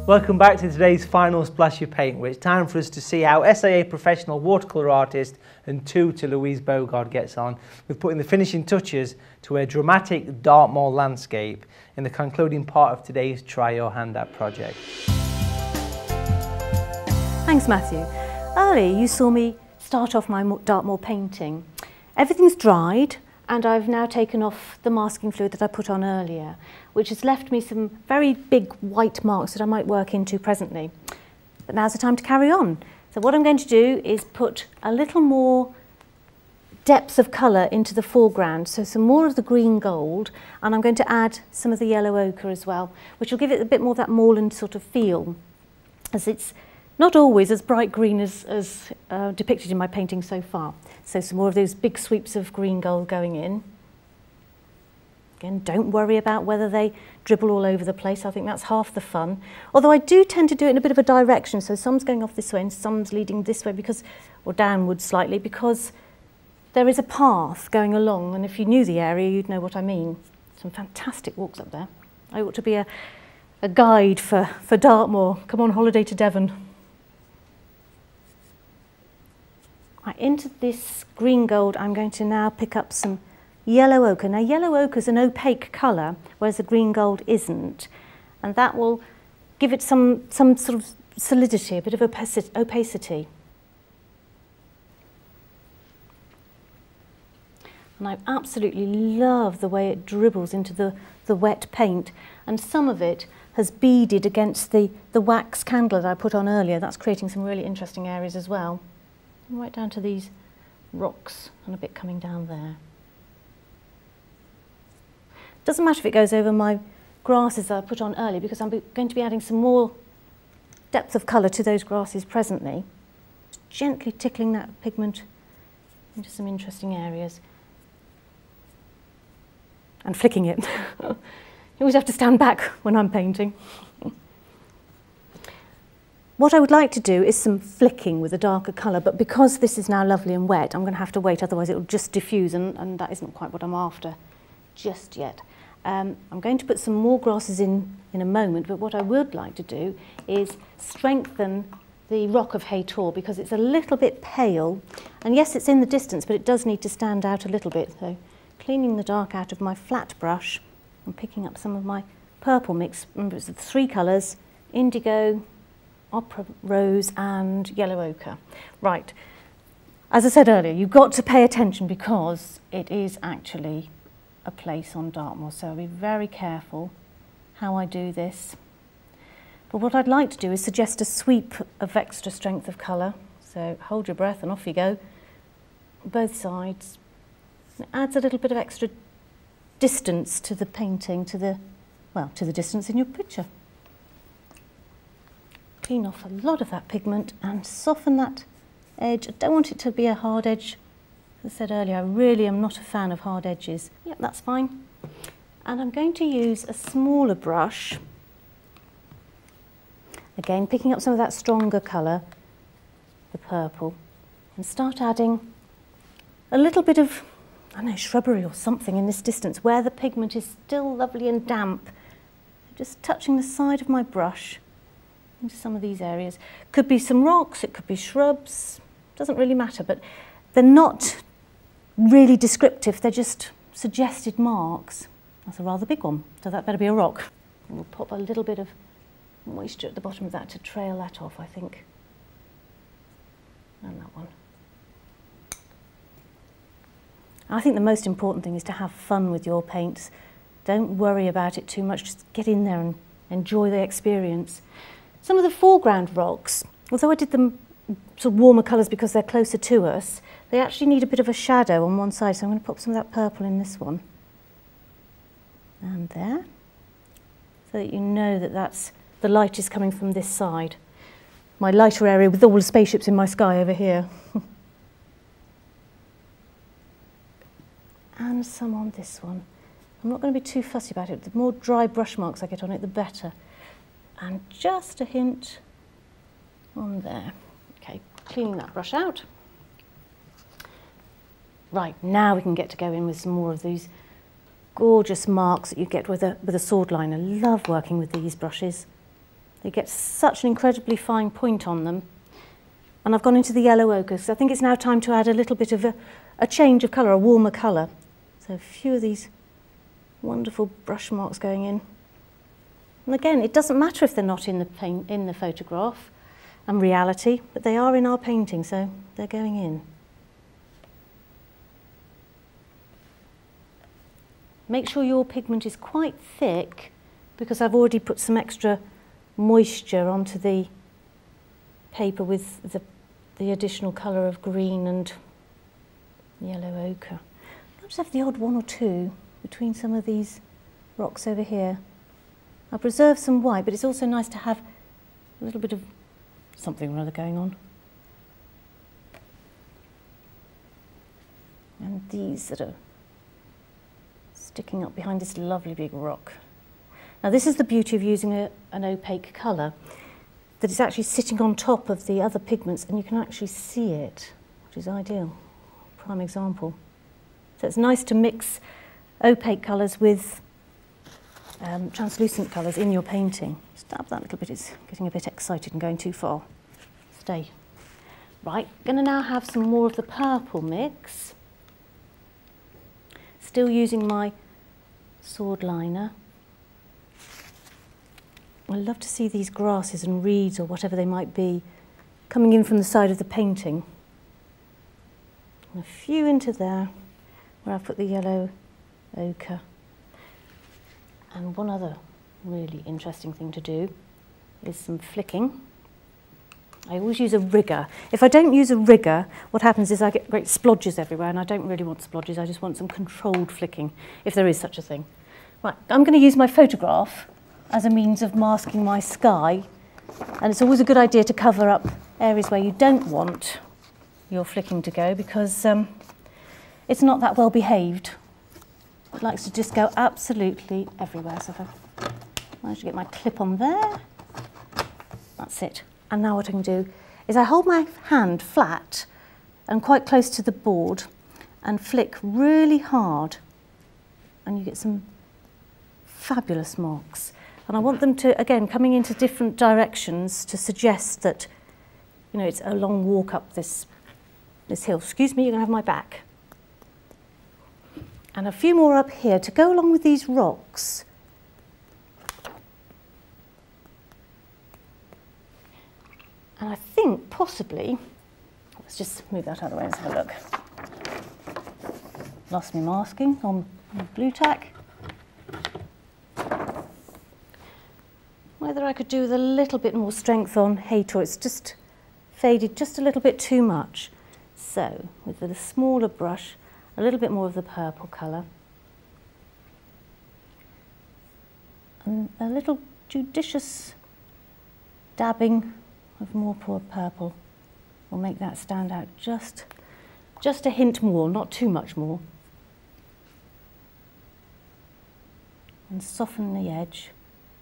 Welcome back to today's final splash of paint, where it's time for us to see how SIA professional watercolour artist and to Louise Bogard gets on with putting the finishing touches to a dramatic Dartmoor landscape in the concluding part of today's Try Your Hand At project. Thanks, Matthew. Earlier you saw me start off my Dartmoor painting. Everything's dried and I've now taken off the masking fluid that I put on earlier, which has left me some very big white marks that I might work into presently. But now's the time to carry on. So what I'm going to do is put a little more depth of colour into the foreground, so some more of the green gold, and I'm going to add some of the yellow ochre as well, which will give it a bit more of that moorland sort of feel, as it's not always as bright green as depicted in my painting so far. So some more of those big sweeps of green gold going in. Again, don't worry about whether they dribble all over the place. I think that's half the fun. Although I do tend to do it in a bit of a direction, so some's going off this way and some's leading this way, because, or downwards slightly, because there is a path going along, and if you knew the area, you'd know what I mean. Some fantastic walks up there. I ought to be a guide for Dartmoor. Come on holiday to Devon. Right, into this green gold, I'm going to now pick up some yellow ochre. Now, yellow ochre is an opaque colour, whereas the green gold isn't, and that will give it some sort of solidity, a bit of opacity. And I absolutely love the way it dribbles into the wet paint, and some of it has beaded against the wax candle that I put on earlier. That's creating some really interesting areas as well. Right down to these rocks and a bit coming down there. Doesn't matter if it goes over my grasses that I put on earlier, because I'm going to be adding some more depth of colour to those grasses presently. Just gently tickling that pigment into some interesting areas. And flicking it. You always have to stand back when I'm painting. What I would like to do is some flicking with a darker colour, but because this is now lovely and wet, I'm going to have to wait, otherwise it will just diffuse, and that isn't quite what I'm after just yet. I'm going to put some more grasses in a moment, but what I would like to do is strengthen the rock of Haytor, because it's a little bit pale, and yes, it's in the distance, but it does need to stand out a little bit. So cleaning the dark out of my flat brush and picking up some of my purple mix. Remember, it's the three colours: indigo, opera rose and yellow ochre. Right, as I said earlier, you've got to pay attention because it is actually a place on Dartmoor, so I'll be very careful how I do this. But what I'd like to do is suggest a sweep of extra strength of colour. So hold your breath and off you go, both sides. It adds a little bit of extra distance to the painting, to the distance in your picture. Clean off a lot of that pigment and soften that edge. I don't want it to be a hard edge. As I said earlier, I really am not a fan of hard edges. Yep, that's fine. And I'm going to use a smaller brush. Again, picking up some of that stronger colour, the purple, and start adding a little bit of, I don't know, shrubbery or something in this distance where the pigment is still lovely and damp. Just touching the side of my brush into some of these areas. Could be some rocks, it could be shrubs, doesn't really matter, but they're not really descriptive, they're just suggested marks. That's a rather big one, so that better be a rock. And we'll pop a little bit of moisture at the bottom of that to trail that off, I think. And that one. I think the most important thing is to have fun with your paints. Don't worry about it too much, just get in there and enjoy the experience. Some of the foreground rocks, although I did them sort of warmer colours because they're closer to us, they actually need a bit of a shadow on one side, so I'm going to pop some of that purple in this one. And there, so that you know that the light is coming from this side. My lighter area with all the spaceships in my sky over here. And some on this one. I'm not going to be too fussy about it. The more dry brush marks I get on it, the better. And just a hint on there. Okay, cleaning that brush out. Right, now we can get to go in with some more of these gorgeous marks that you get with a sword line. I love working with these brushes. They get such an incredibly fine point on them. And I've gone into the yellow ochre, so I think it's now time to add a little bit of a change of colour, a warmer colour. So a few of these wonderful brush marks going in. And again, it doesn't matter if they're not in the photograph and reality, but they are in our painting, so they're going in. Make sure your pigment is quite thick, because I've already put some extra moisture onto the paper with the additional colour of green and yellow ochre. I'll just have the odd one or two between some of these rocks over here. I'll preserve some white, but it's also nice to have a little bit of something or other going on. And these that are sticking up behind this lovely big rock. Now this is the beauty of using an opaque colour, that it's actually sitting on top of the other pigments and you can actually see it, which is ideal. Prime example. So it's nice to mix opaque colours with translucent colours in your painting. Stop that little bit, it's getting a bit excited and going too far. Stay. Right, going to now have some more of the purple mix. Still using my sword liner. I love to see these grasses and reeds or whatever they might be coming in from the side of the painting. And a few into there where I've put the yellow ochre. And one other really interesting thing to do is some flicking. I always use a rigger. If I don't use a rigger, what happens is I get great splodges everywhere, and I don't really want splodges, I just want some controlled flicking, if there is such a thing. Right, I'm going to use my photograph as a means of masking my sky, and it's always a good idea to cover up areas where you don't want your flicking to go, because it's not that well behaved. It likes to just go absolutely everywhere. So if I manage to get my clip on there, that's it. And now what I can do is I hold my hand flat and quite close to the board and flick really hard, and you get some fabulous marks. And I want them to, again, coming into different directions to suggest that, you know, it's a long walk up this hill. Excuse me, you're going to have my back. And a few more up here to go along with these rocks. And I think possibly, let's just move that out of the way and have a look. Lost me masking on blue tack. Whether I could do with a little bit more strength on Hator, it's just faded just a little bit too much. So, with a smaller brush, a little bit more of the purple colour. And a little judicious dabbing of more purple will make that stand out just a hint more, not too much more. And soften the edge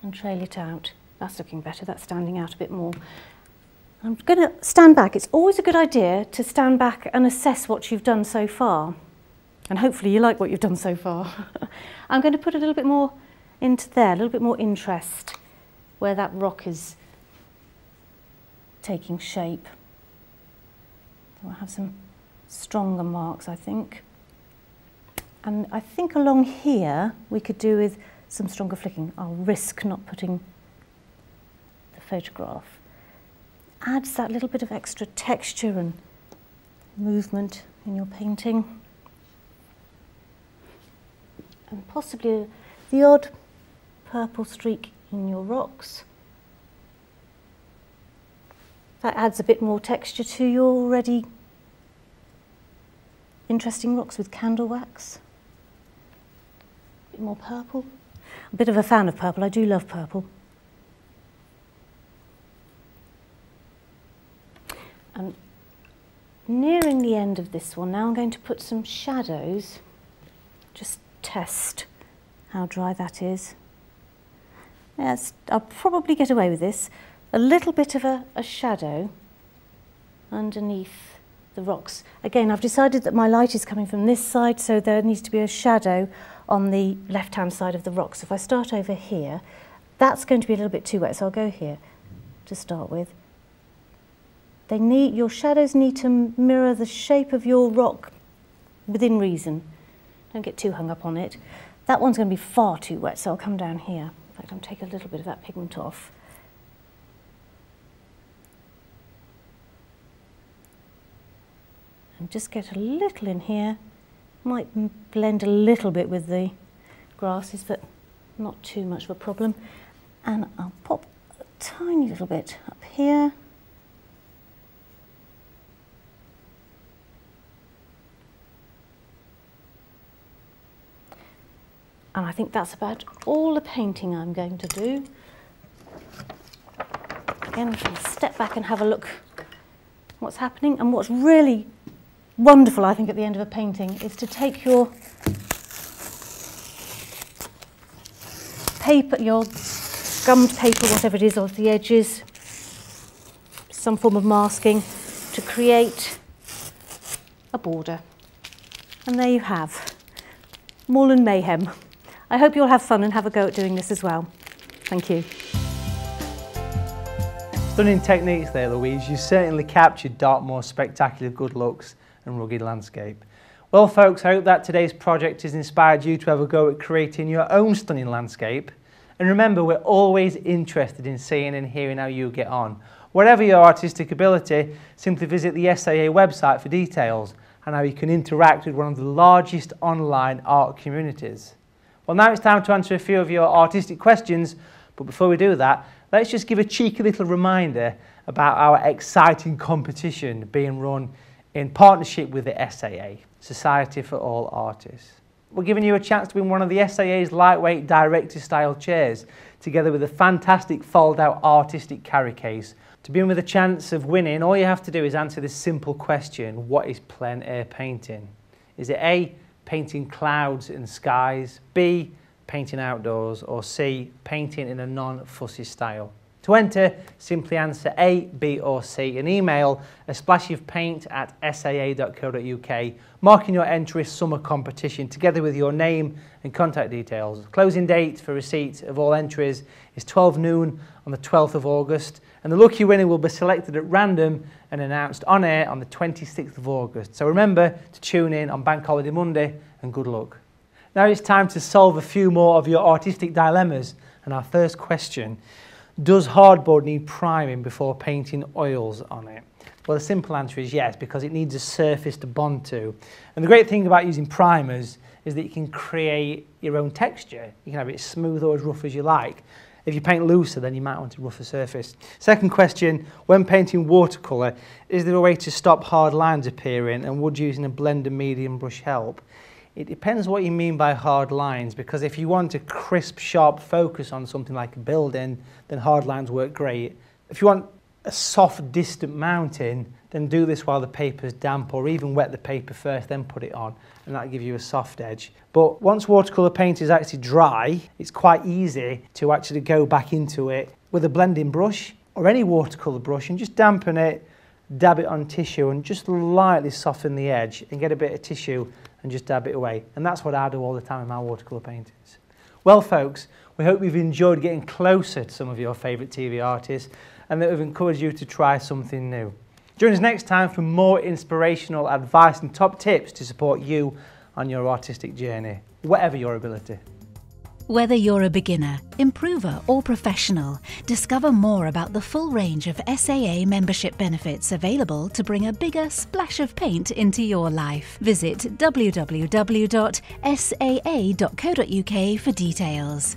and trail it out. That's looking better, that's standing out a bit more. I'm going to stand back. It's always a good idea to stand back and assess what you've done so far. And hopefully you like what you've done so far. I'm going to put a little bit more into there, a little bit more interest where that rock is taking shape. So I'll have some stronger marks, I think. And I think along here we could do with some stronger flicking. I'll risk not putting the photograph. Adds that little bit of extra texture and movement in your painting. And possibly the odd purple streak in your rocks. That adds a bit more texture to your already interesting rocks with candle wax. A bit more purple. I'm a bit of a fan of purple, I do love purple. And nearing the end of this one, now I'm going to put some shadows, just test how dry that is. Yes, I'll probably get away with this. A little bit of a shadow underneath the rocks. Again, I've decided that my light is coming from this side, so there needs to be a shadow on the left-hand side of the rocks. If I start over here, That's going to be a little bit too wet, so I'll go here to start with. Your shadows need to mirror the shape of your rock within reason. Don't get too hung up on it. That one's going to be far too wet, so I'll come down here. In fact, I'll take a little bit of that pigment off. And just get a little in here. Might blend a little bit with the grasses, but not too much of a problem. And I'll pop a tiny little bit up here. And I think that's about all the painting I'm going to do. Again, I'm going to step back and have a look what's happening. And what's really wonderful, I think, at the end of a painting is to take your paper, your gummed paper, whatever it is, off the edges, some form of masking, to create a border. And there you have Moorland Mayhem. I hope you'll have fun and have a go at doing this as well. Thank you. Stunning techniques there, Louise. You certainly captured Dartmoor's spectacular good looks and rugged landscape. Well, folks, I hope that today's project has inspired you to have a go at creating your own stunning landscape. And remember, we're always interested in seeing and hearing how you get on. Whatever your artistic ability, simply visit the SAA website for details and how you can interact with one of the largest online art communities. Well, now it's time to answer a few of your artistic questions, but before we do that, let's just give a cheeky little reminder about our exciting competition being run in partnership with the SAA, Society for All Artists. We're giving you a chance to win one of the SAA's lightweight director-style chairs, together with a fantastic fold-out artistic carry case. To be in with a chance of winning, all you have to do is answer this simple question: what is plein air painting? Is it A, painting clouds and skies, B, painting outdoors, or C, painting in a non-fussy style? To enter, simply answer A, B or C and email a splashofpaint@saa.co.uk, marking your entry as summer competition together with your name and contact details. Closing date for receipt of all entries is 12 noon on the 12th of August, and the lucky winner will be selected at random and announced on air on the 26th of August. So remember to tune in on Bank Holiday Monday, and good luck. Now it's time to solve a few more of your artistic dilemmas, and our first question: does hardboard need priming before painting oils on it? Well, the simple answer is yes, because it needs a surface to bond to. And the great thing about using primers is that you can create your own texture. You can have it smooth or as rough as you like. If you paint looser, then you might want a rougher surface. Second question: when painting watercolour, is there a way to stop hard lines appearing, and would using a blender medium brush help? It depends what you mean by hard lines, because if you want a crisp, sharp focus on something like a building, then hard lines work great. If you want a soft, distant mountain, then do this while the paper's damp, or even wet the paper first, then put it on, and that'll give you a soft edge. But once watercolour paint is actually dry, it's quite easy to actually go back into it with a blending brush or any watercolour brush and just dampen it, dab it on tissue and just lightly soften the edge, and get a bit of tissue and just dab it away. And that's what I do all the time in my watercolour paintings. Well, folks, we hope you've enjoyed getting closer to some of your favourite TV artists, and that we've encouraged you to try something new. Join us next time for more inspirational advice and top tips to support you on your artistic journey, whatever your ability. Whether you're a beginner, improver or professional, discover more about the full range of SAA membership benefits available to bring a bigger splash of paint into your life. Visit www.saa.co.uk for details.